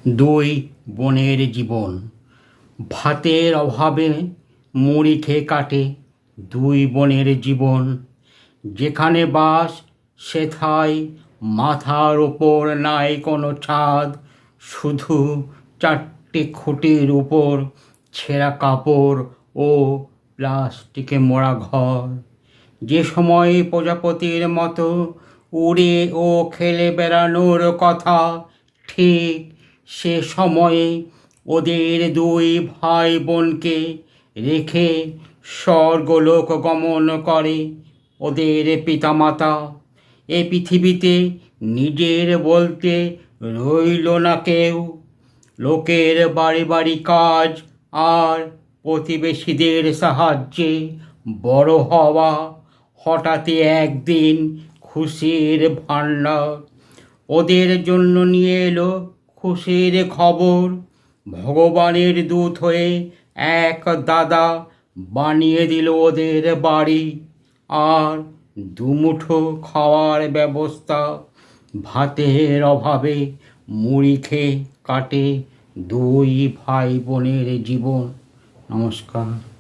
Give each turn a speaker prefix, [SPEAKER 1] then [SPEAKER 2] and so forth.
[SPEAKER 1] দুই বোনের জীবন। ভাতের অভাবে মুড়ি খেয়ে কাটে দুই বোনের জীবন। যেখানে বাস সেথায় মাথার ওপর নাই কোনো ছাদ, শুধু চারটে খুঁটির উপর ছেঁড়া কাপড় ও প্লাস্টিকে মোড়া ঘর। যে সময় প্রজাপতির মতো উড়ে ও খেলে বেড়ানোর কথা, ঠিক সে সময়ে ওদের দুই ভাই বোনকে রেখে স্বর্গলোক গমন করে ওদের পিতামাতা। এ পৃথিবীতে নিজের বলতে রইল না কেউ। লোকের বাড়ি বাড়ি কাজ আর প্রতিবেশীদের সাহায্যে বড় হওয়া। হঠাৎই একদিন খুশির ভাণ্ডার ওদের জন্য নিয়ে এলো খুশির খবর। ভগবানের দূত হয়ে এক দাদা বানিয়ে দিল ওদের বাড়ি আর দুমুঠো খাওয়ার ব্যবস্থা। ভাতের অভাবে মুড়ি খেয়ে কাটে দুই ভাই বোনের জীবন। নমস্কার।